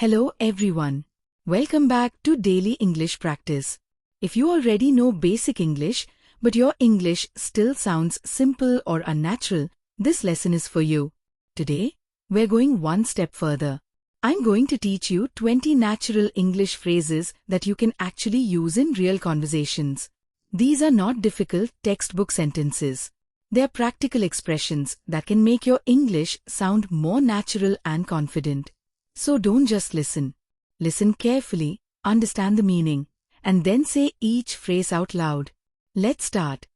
Hello everyone. Welcome back to Daily English Practice. If you already know basic English, but your English still sounds simple or unnatural, this lesson is for you. Today, we're going one step further. I'm going to teach you 20 natural English phrases that you can actually use in real conversations. These are not difficult textbook sentences. They're practical expressions that can make your English sound more natural and confident. So don't just listen. Listen carefully, understand the meaning, and then say each phrase out loud. Let's start.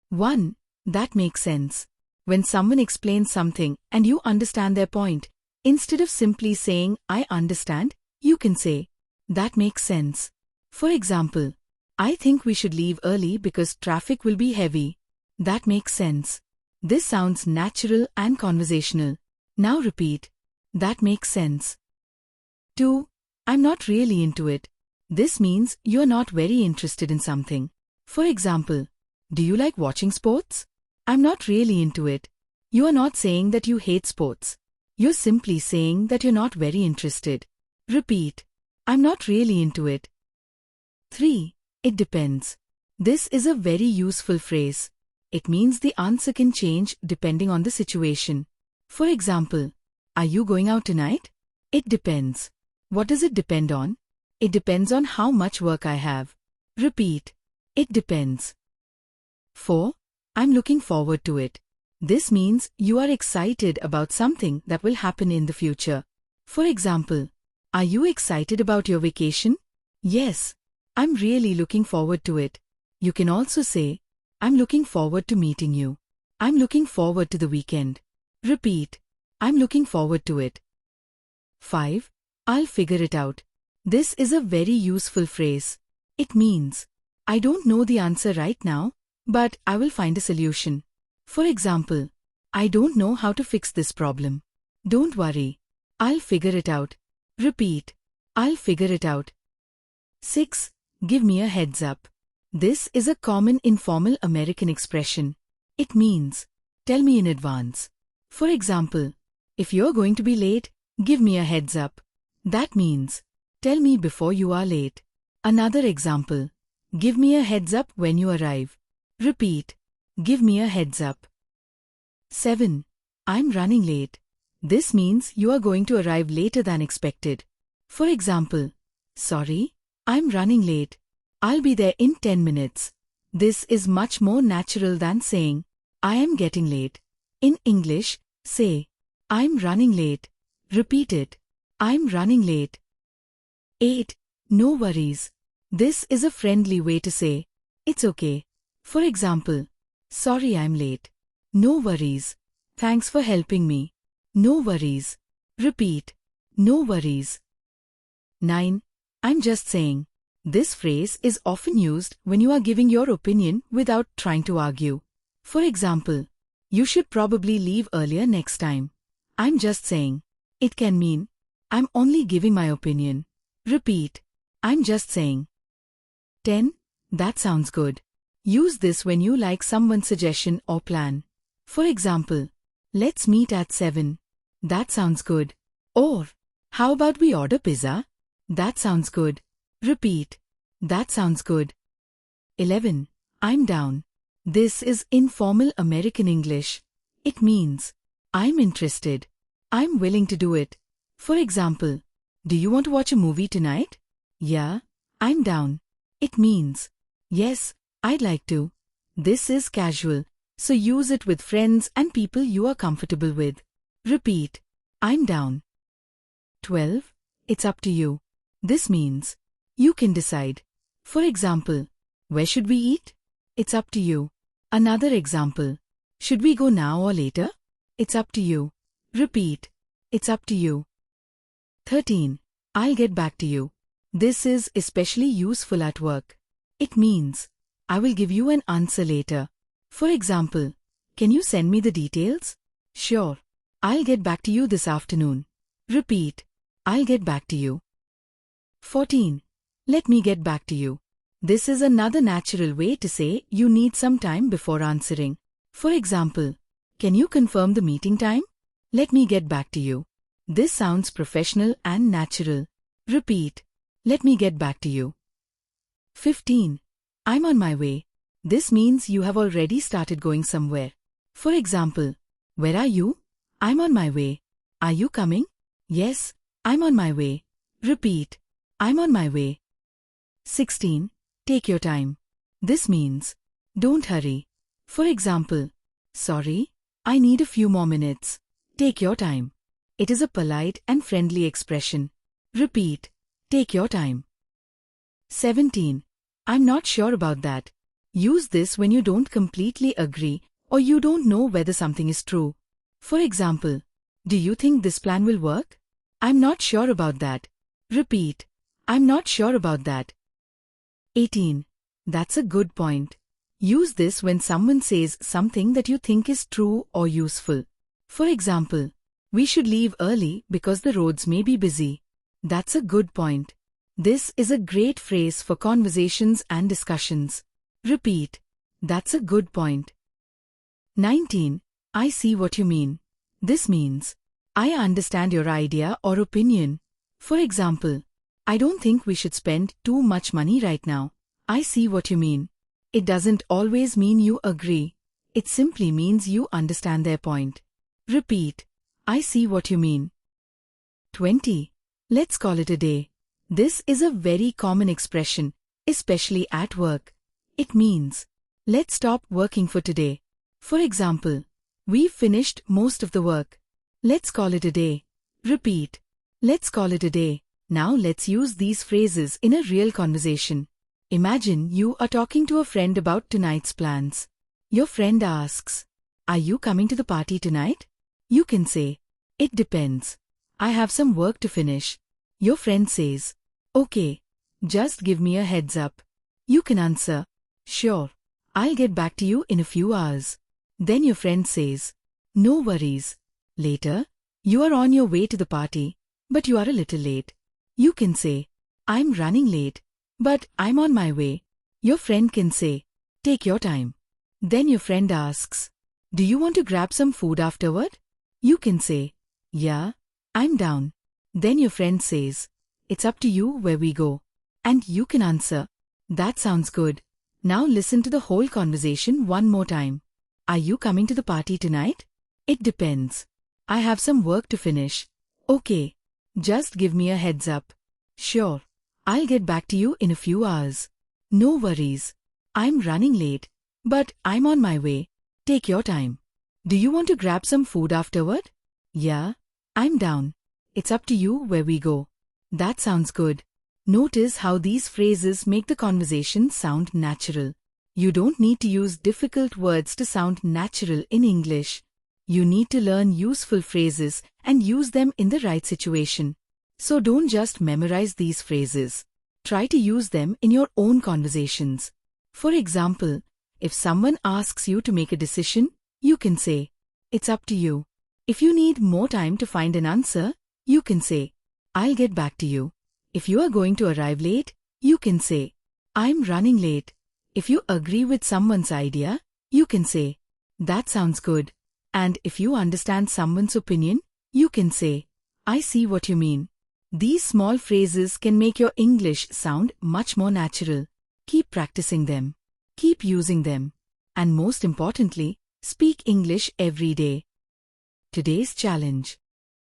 1. That makes sense. When someone explains something and you understand their point, instead of simply saying, I understand, you can say, that makes sense. For example, I think we should leave early because traffic will be heavy. That makes sense. This sounds natural and conversational. Now repeat. That makes sense. 2. I'm not really into it. This means you're not very interested in something. For example, do you like watching sports? I'm not really into it. You are not saying that you hate sports. You're simply saying that you're not very interested. Repeat. I'm not really into it. 3. It depends. This is a very useful phrase. It means the answer can change depending on the situation. For example, are you going out tonight? It depends. What does it depend on? It depends on how much work I have. Repeat. It depends. 4. I'm looking forward to it. This means you are excited about something that will happen in the future. For example, are you excited about your vacation? Yes. I'm really looking forward to it. You can also say, I'm looking forward to meeting you. I'm looking forward to the weekend. Repeat. I'm looking forward to it. 5. I'll figure it out. This is a very useful phrase. It means, I don't know the answer right now, but I will find a solution. For example, I don't know how to fix this problem. Don't worry. I'll figure it out. Repeat. I'll figure it out. 6. Give me a heads up. This is a common informal American expression. It means, tell me in advance. For example, if you're going to be late, give me a heads up. That means, tell me before you are late. Another example, give me a heads up when you arrive. Repeat, give me a heads up. 7. I'm running late. This means you are going to arrive later than expected. For example, sorry, I'm running late. I'll be there in 10 minutes. This is much more natural than saying, I am getting late. In English, say, I'm running late. Repeat it. I'm running late. 8. No worries. This is a friendly way to say, it's okay. For example, sorry I'm late. No worries. Thanks for helping me. No worries. Repeat. No worries. 9. I'm just saying. This phrase is often used when you are giving your opinion without trying to argue. For example, you should probably leave earlier next time. I'm just saying. It can mean, I'm only giving my opinion. Repeat. I'm just saying. 10. That sounds good. Use this when you like someone's suggestion or plan. For example, let's meet at 7. That sounds good. Or, how about we order pizza? That sounds good. Repeat. That sounds good. 11. I'm down. This is informal American English. It means, I'm interested. I'm willing to do it. For example, do you want to watch a movie tonight? Yeah, I'm down. It means, yes, I'd like to. This is casual, so use it with friends and people you are comfortable with. Repeat. I'm down. 12. It's up to you. This means, you can decide. For example, where should we eat? It's up to you. Another example, should we go now or later? It's up to you. Repeat. It's up to you. 13. I'll get back to you. This is especially useful at work. It means, I will give you an answer later. For example, can you send me the details? Sure. I'll get back to you this afternoon. Repeat. I'll get back to you. 14. Let me get back to you. This is another natural way to say you need some time before answering. For example, can you confirm the meeting time? Let me get back to you. This sounds professional and natural. Repeat. Let me get back to you. 15. I'm on my way. This means you have already started going somewhere. For example, where are you? I'm on my way. Are you coming? Yes, I'm on my way. Repeat. I'm on my way. 16. Take your time. This means, don't hurry. For example, sorry, I need a few more minutes. Take your time. It is a polite and friendly expression. Repeat. Take your time. 17. I'm not sure about that. Use this when you don't completely agree or you don't know whether something is true. For example, do you think this plan will work? I'm not sure about that. Repeat. I'm not sure about that. 18. That's a good point. Use this when someone says something that you think is true or useful. For example, we should leave early because the roads may be busy. That's a good point. This is a great phrase for conversations and discussions. Repeat. That's a good point. 19. I see what you mean. This means, I understand your idea or opinion. For example, I don't think we should spend too much money right now. I see what you mean. It doesn't always mean you agree. It simply means you understand their point. Repeat. I see what you mean. 20. Let's call it a day. This is a very common expression, especially at work. It means, let's stop working for today. For example, we've finished most of the work. Let's call it a day. Repeat. Let's call it a day. Now let's use these phrases in a real conversation. Imagine you are talking to a friend about tonight's plans. Your friend asks, are you coming to the party tonight? You can say, it depends. I have some work to finish. Your friend says, okay, just give me a heads up. You can answer, sure, I'll get back to you in a few hours. Then your friend says, no worries. Later, you are on your way to the party, but you are a little late. You can say, I'm running late, but I'm on my way. Your friend can say, take your time. Then your friend asks, do you want to grab some food afterward? You can say, yeah, I'm down. Then your friend says, it's up to you where we go. And you can answer, that sounds good. Now listen to the whole conversation one more time. Are you coming to the party tonight? It depends. I have some work to finish. Okay. Just give me a heads up. Sure. I'll get back to you in a few hours. No worries. I'm running late, but I'm on my way. Take your time. Do you want to grab some food afterward? Yeah, I'm down. It's up to you where we go. That sounds good. Notice how these phrases make the conversation sound natural. You don't need to use difficult words to sound natural in English. You need to learn useful phrases and use them in the right situation. So don't just memorize these phrases. Try to use them in your own conversations. For example, if someone asks you to make a decision, you can say, it's up to you. If you need more time to find an answer, you can say, I'll get back to you. If you are going to arrive late, you can say, I'm running late. If you agree with someone's idea, you can say, that sounds good. And if you understand someone's opinion, you can say, I see what you mean. These small phrases can make your English sound much more natural. Keep practicing them. Keep using them. And most importantly, speak English every day. Today's challenge.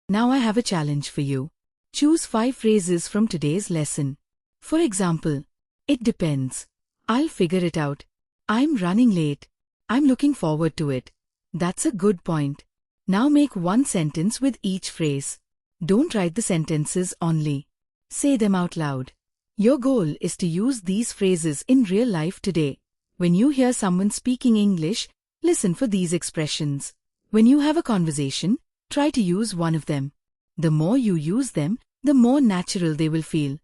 Now I have a challenge for you. Choose 5 phrases from today's lesson. For example, it depends. I'll figure it out. I'm running late. I'm looking forward to it. That's a good point. Now make one sentence with each phrase. Don't write the sentences only. Say them out loud. Your goal is to use these phrases in real life today. When you hear someone speaking English, listen for these expressions. When you have a conversation, try to use one of them. The more you use them, the more natural they will feel.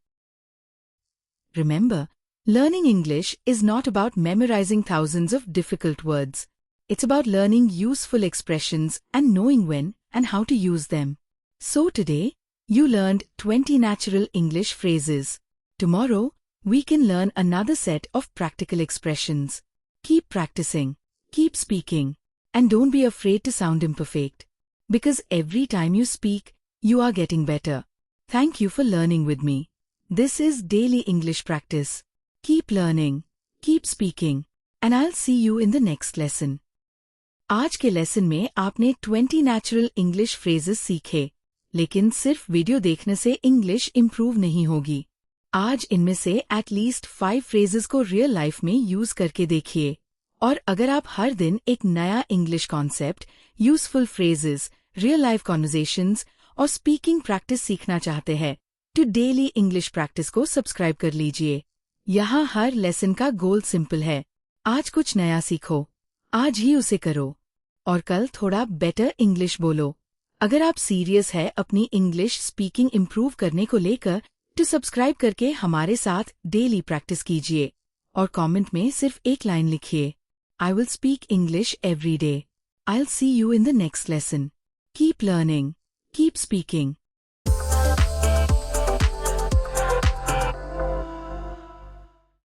Remember, learning English is not about memorizing thousands of difficult words. It's about learning useful expressions and knowing when and how to use them. So today, you learned 20 natural English phrases. Tomorrow, we can learn another set of practical expressions. Keep practicing, keep speaking, and don't be afraid to sound imperfect. Because every time you speak, You are getting better. Thank you for learning with me. This is Daily English Practice. Keep learning, keep speaking, and I'll see you in the next lesson. आज के lesson में आपने 20 natural English phrases सीखे, लेकिन सिर्फ video देखने से English improve नहीं होगी। आज इनमें से एटलीस्ट 5 फ्रेजेस को रियल लाइफ में यूज करके देखिए। और अगर आप हर दिन एक नया English concept, useful phrases, real life conversations और स्पीकिंग प्रैक्टिस सीखना चाहते हैं तो डेली इंग्लिश प्रैक्टिस को सब्सक्राइब कर लीजिए। यहाँ हर लेसन का गोल सिंपल है, आज कुछ नया सीखो, आज ही उसे करो और कल थोड़ा बेटर इंग्लिश बोलो। अगर आप सीरियस है अपनी इंग्लिश स्पीकिंग इम्प्रूव करने को लेकर तो सब्सक्राइब करके हमारे साथ डेली प्रैक्टिस कीजिए और कमेंट में सिर्फ एक लाइन लिखिए, I will speak English every day. I'll see you in the next lesson. Keep learning, keep speaking,